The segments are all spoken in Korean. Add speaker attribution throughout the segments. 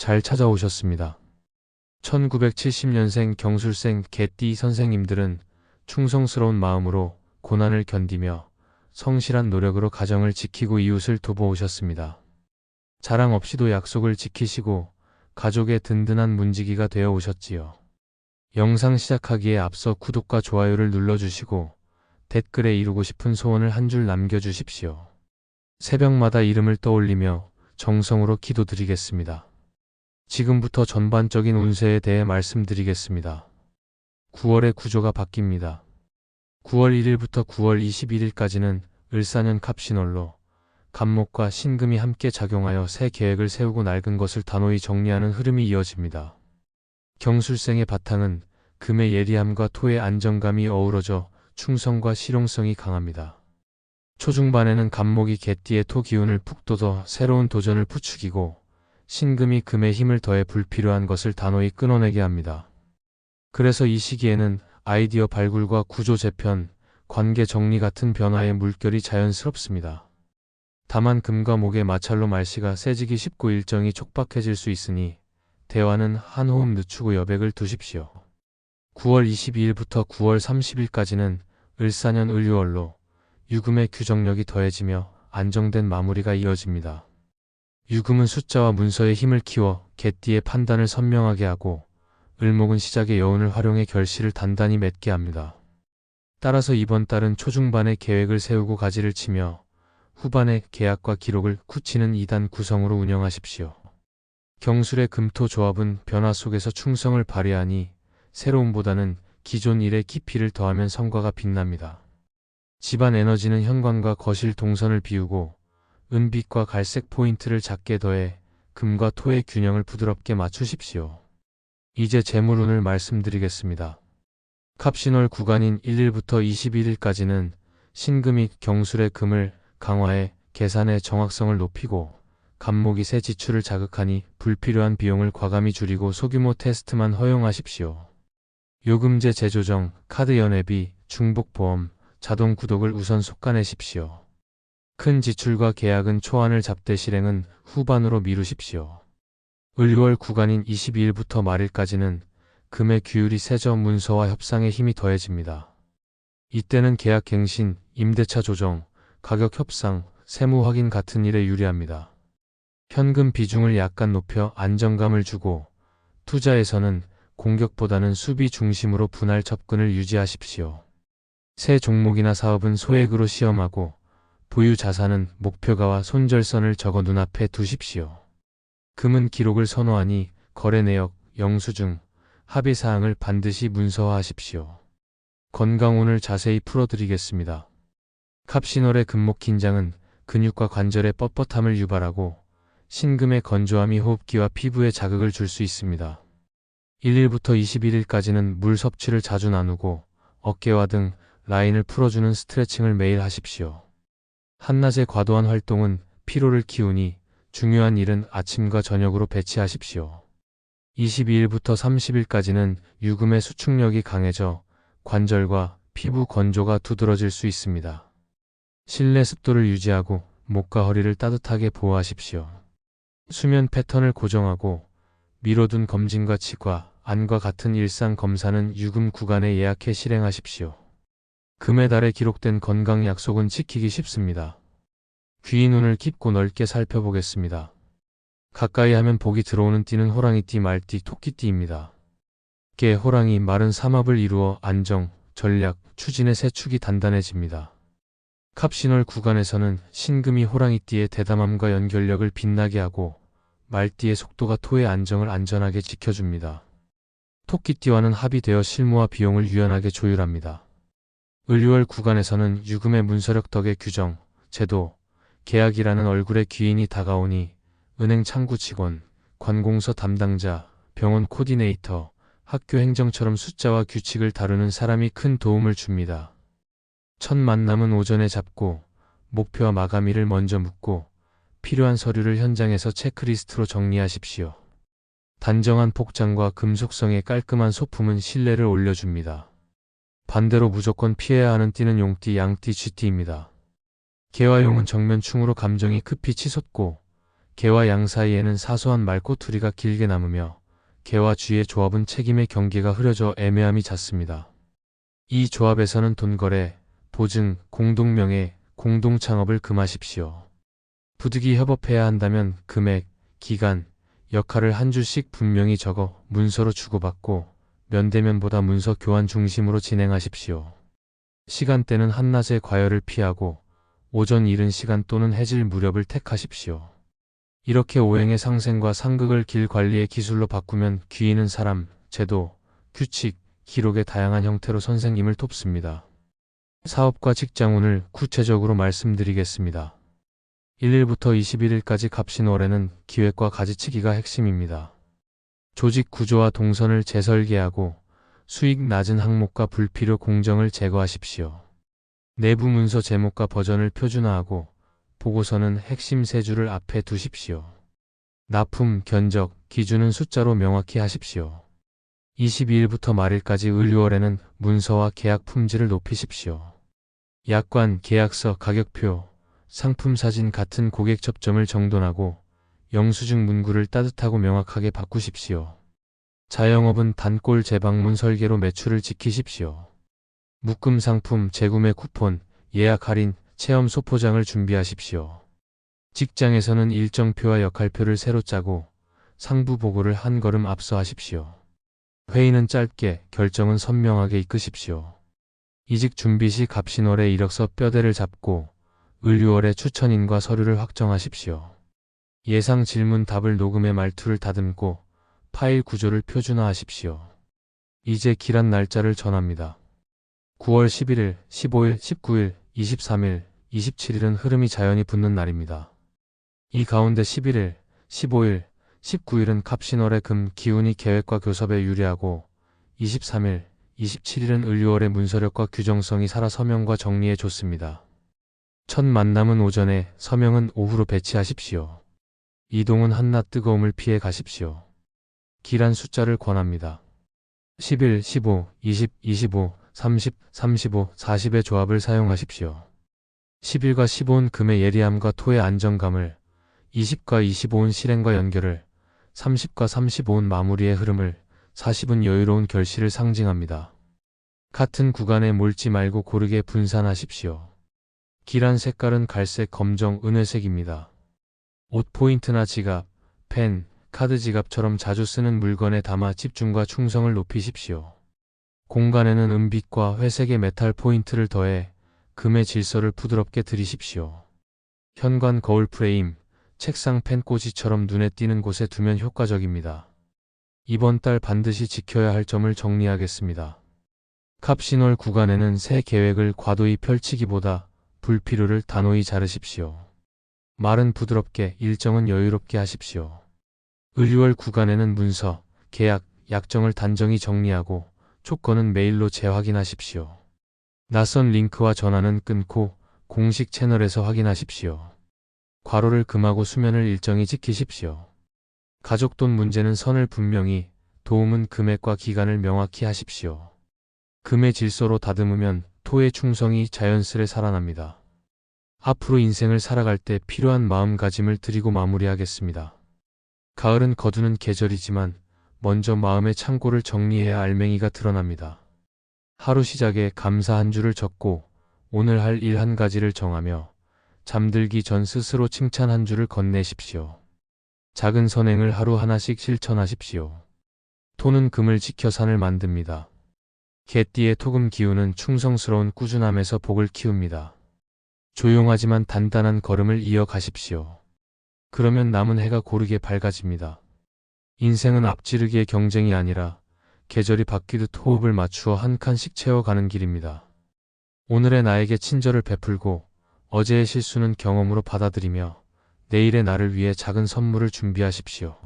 Speaker 1: 잘 찾아오셨습니다. 1970년생 경술생 개띠 선생님들은 충성스러운 마음으로 고난을 견디며 성실한 노력으로 가정을 지키고 이웃을 돌보오셨습니다. 자랑 없이도 약속을 지키시고 가족의 든든한 문지기가 되어 오셨지요. 영상 시작하기에 앞서 구독과 좋아요를 눌러주시고 댓글에 이루고 싶은 소원을 한 줄 남겨주십시오. 새벽마다 이름을 떠올리며 정성으로 기도드리겠습니다. 지금부터 전반적인 운세에 대해 말씀드리겠습니다. 9월의 구조가 바뀝니다. 9월 1일부터 9월 21일까지는 을사년 갑신월로 갑목과 신금이 함께 작용하여 새 계획을 세우고 낡은 것을 단호히 정리하는 흐름이 이어집니다. 경술생의 바탕은 금의 예리함과 토의 안정감이 어우러져 충성과 실용성이 강합니다. 초중반에는 갑목이 개띠의 토 기운을 푹 돋워 새로운 도전을 부추기고 신금이 금의 힘을 더해 불필요한 것을 단호히 끊어내게 합니다. 그래서 이 시기에는 아이디어 발굴과 구조 재편, 관계 정리 같은 변화의 물결이 자연스럽습니다. 다만 금과 목의 마찰로 말씨가 세지기 쉽고 일정이 촉박해질 수 있으니 대화는 한 호흡 늦추고 여백을 두십시오. 9월 22일부터 9월 30일까지는 을사년 을유월로 유금의 규정력이 더해지며 안정된 마무리가 이어집니다. 유금은 숫자와 문서의 힘을 키워 개띠의 판단을 선명하게 하고 을목은 시작의 여운을 활용해 결실을 단단히 맺게 합니다. 따라서 이번 달은 초중반에 계획을 세우고 가지를 치며 후반에 계약과 기록을 굳히는 2단 구성으로 운영하십시오. 경술의 금토 조합은 변화 속에서 충성을 발휘하니 새로움보다는 기존 일에 깊이를 더하면 성과가 빛납니다. 집안 에너지는 현관과 거실 동선을 비우고 은빛과 갈색 포인트를 작게 더해 금과 토의 균형을 부드럽게 맞추십시오. 이제 재물운을 말씀드리겠습니다. 갑신월 구간인 1일부터 21일까지는 신금이 경술의 금을 강화해 계산의 정확성을 높이고 갑목이 새 지출을 자극하니 불필요한 비용을 과감히 줄이고 소규모 테스트만 허용하십시오. 요금제 재조정, 카드 연회비, 중복보험, 자동 구독을 우선 솎아내십시오. 큰 지출과 계약은 초안을 잡되 실행은 후반으로 미루십시오. 을유월 구간인 22일부터 말일까지는 금의 규율이 세져 문서와 협상에 힘이 더해집니다. 이때는 계약 갱신, 임대차 조정, 가격 협상, 세무 확인 같은 일에 유리합니다. 현금 비중을 약간 높여 안정감을 주고 투자에서는 공격보다는 수비 중심으로 분할 접근을 유지하십시오. 새 종목이나 사업은 소액으로 시험하고 보유 자산은 목표가와 손절선을 적어 눈앞에 두십시오. 금은 기록을 선호하니 거래 내역, 영수증, 합의사항을 반드시 문서화하십시오. 건강운을 자세히 풀어드리겠습니다. 갑신월의 금목 긴장은 근육과 관절의 뻣뻣함을 유발하고 신금의 건조함이 호흡기와 피부에 자극을 줄 수 있습니다. 1일부터 21일까지는 물 섭취를 자주 나누고 어깨와 등 라인을 풀어주는 스트레칭을 매일 하십시오. 한낮의 과도한 활동은 피로를 키우니 중요한 일은 아침과 저녁으로 배치하십시오. 22일부터 30일까지는 유금의 수축력이 강해져 관절과 피부 건조가 두드러질 수 있습니다. 실내 습도를 유지하고 목과 허리를 따뜻하게 보호하십시오. 수면 패턴을 고정하고 미뤄둔 검진과 치과, 안과 같은 일상 검사는 유금 구간에 예약해 실행하십시오. 금의 달에 기록된 건강 약속은 지키기 쉽습니다. 귀의 눈을 깊고 넓게 살펴보겠습니다. 가까이 하면 복이 들어오는 띠는 호랑이띠, 말띠, 토끼띠입니다. 개, 호랑이, 말은 삼합을 이루어 안정, 전략, 추진의 세 축이 단단해집니다. 갑신월 구간에서는 신금이 호랑이띠의 대담함과 연결력을 빛나게 하고 말띠의 속도가 토의 안정을 안전하게 지켜줍니다. 토끼띠와는 합의되어 실무와 비용을 유연하게 조율합니다. 을유월 구간에서는 유금의 문서력 덕에 규정, 제도, 계약이라는 얼굴의 귀인이 다가오니 은행 창구 직원, 관공서 담당자, 병원 코디네이터, 학교 행정처럼 숫자와 규칙을 다루는 사람이 큰 도움을 줍니다. 첫 만남은 오전에 잡고 목표와 마감일을 먼저 묻고 필요한 서류를 현장에서 체크리스트로 정리하십시오. 단정한 복장과 금속성의 깔끔한 소품은 신뢰를 올려줍니다. 반대로 무조건 피해야 하는 띠는 용띠, 양띠, 쥐띠입니다. 개와 용은 정면충으로 감정이 급히 치솟고 개와 양 사이에는 사소한 말꼬투리가 길게 남으며 개와 쥐의 조합은 책임의 경계가 흐려져 애매함이 잦습니다. 이 조합에서는 돈거래, 보증, 공동명예, 공동창업을 금하십시오. 부득이 협업해야 한다면 금액, 기간, 역할을 한 줄씩 분명히 적어 문서로 주고받고 면대면보다 문서 교환 중심으로 진행하십시오. 시간대는 한낮의 과열을 피하고 오전 이른 시간 또는 해질 무렵을 택하십시오. 이렇게 오행의 상생과 상극을 길 관리의 기술로 바꾸면 귀인은 사람, 제도, 규칙, 기록의 다양한 형태로 선생님을 돕습니다. 사업과 직장운을 구체적으로 말씀드리겠습니다. 1일부터 21일까지 갑신월에는 기획과 가지치기가 핵심입니다. 조직 구조와 동선을 재설계하고 수익 낮은 항목과 불필요 공정을 제거하십시오. 내부 문서 제목과 버전을 표준화하고 보고서는 핵심 세 줄을 앞에 두십시오. 납품, 견적, 기준은 숫자로 명확히 하십시오. 22일부터 말일까지 을유월에는 문서와 계약 품질을 높이십시오. 약관, 계약서, 가격표, 상품 사진 같은 고객 접점을 정돈하고 영수증 문구를 따뜻하고 명확하게 바꾸십시오. 자영업은 단골 재방문 설계로 매출을 지키십시오. 묶음 상품, 재구매 쿠폰, 예약 할인, 체험 소포장을 준비하십시오. 직장에서는 일정표와 역할표를 새로 짜고 상부 보고를 한 걸음 앞서 하십시오. 회의는 짧게, 결정은 선명하게 이끄십시오. 이직 준비 시 갑신월에 이력서 뼈대를 잡고 을유월에 추천인과 서류를 확정하십시오. 예상 질문 답을 녹음해 말투를 다듬고 파일 구조를 표준화하십시오. 이제 기란 날짜를 전합니다. 9월 11일, 15일, 19일, 23일, 27일은 흐름이 자연히 붙는 날입니다. 이 가운데 11일, 15일, 19일은 갑신월의 금 기운이 계획과 교섭에 유리하고 23일, 27일은 을유월의 문서력과 규정성이 살아 서명과 정리에 좋습니다. 첫 만남은 오전에, 서명은 오후로 배치하십시오. 이동은 한낮 뜨거움을 피해 가십시오. 기란 숫자를 권합니다. 11, 15, 20, 25, 30, 35, 40의 조합을 사용하십시오. 10일과 15는 금의 예리함과 토의 안정감을, 20과 25는 실행과 연결을, 30과 35는 마무리의 흐름을, 40은 여유로운 결실을 상징합니다. 같은 구간에 몰지 말고 고르게 분산하십시오. 기란 색깔은 갈색, 검정, 은회색입니다. 옷 포인트나 지갑, 펜, 카드 지갑처럼 자주 쓰는 물건에 담아 집중과 충성을 높이십시오. 공간에는 은빛과 회색의 메탈 포인트를 더해 금의 질서를 부드럽게 들이십시오. 현관 거울 프레임, 책상 펜 꽂이처럼 눈에 띄는 곳에 두면 효과적입니다. 이번 달 반드시 지켜야 할 점을 정리하겠습니다. 갑신월 구간에는 새 계획을 과도히 펼치기보다 불필요를 단호히 자르십시오. 말은 부드럽게, 일정은 여유롭게 하십시오. 을유월 구간에는 문서, 계약, 약정을 단정히 정리하고 조건은 메일로 재확인하십시오. 낯선 링크와 전화는 끊고 공식 채널에서 확인하십시오. 과로를 금하고 수면을 일정히 지키십시오. 가족 돈 문제는 선을 분명히, 도움은 금액과 기간을 명확히 하십시오. 금의 질서로 다듬으면 토의 충성이 자연스레 살아납니다. 앞으로 인생을 살아갈 때 필요한 마음가짐을 드리고 마무리하겠습니다. 가을은 거두는 계절이지만 먼저 마음의 창고를 정리해야 알맹이가 드러납니다. 하루 시작에 감사 한 줄을 적고 오늘 할 일 한 가지를 정하며 잠들기 전 스스로 칭찬 한 줄을 건네십시오. 작은 선행을 하루 하나씩 실천하십시오. 토는 금을 지켜 산을 만듭니다. 개띠의 토금 기운은 충성스러운 꾸준함에서 복을 키웁니다. 조용하지만 단단한 걸음을 이어가십시오. 그러면 남은 해가 고르게 밝아집니다. 인생은 앞지르기의 경쟁이 아니라 계절이 바뀌듯 호흡을 맞추어 한 칸씩 채워가는 길입니다. 오늘의 나에게 친절을 베풀고 어제의 실수는 경험으로 받아들이며 내일의 나를 위해 작은 선물을 준비하십시오.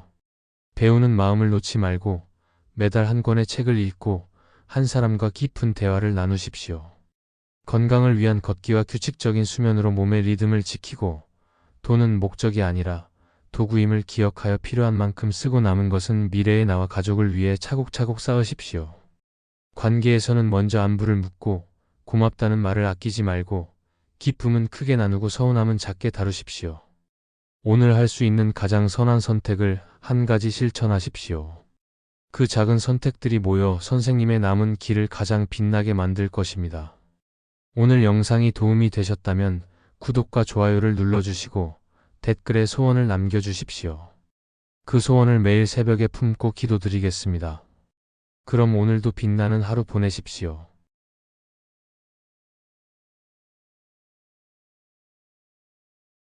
Speaker 1: 배우는 마음을 놓지 말고 매달 한 권의 책을 읽고 한 사람과 깊은 대화를 나누십시오. 건강을 위한 걷기와 규칙적인 수면으로 몸의 리듬을 지키고 돈은 목적이 아니라 도구임을 기억하여 필요한 만큼 쓰고 남은 것은 미래의 나와 가족을 위해 차곡차곡 쌓으십시오. 관계에서는 먼저 안부를 묻고 고맙다는 말을 아끼지 말고 기쁨은 크게 나누고 서운함은 작게 다루십시오. 오늘 할 수 있는 가장 선한 선택을 한 가지 실천하십시오. 그 작은 선택들이 모여 선생님의 남은 길을 가장 빛나게 만들 것입니다. 오늘 영상이 도움이 되셨다면 구독과 좋아요를 눌러주시고 댓글에 소원을 남겨주십시오. 그 소원을 매일 새벽에 품고 기도드리겠습니다. 그럼 오늘도 빛나는 하루 보내십시오.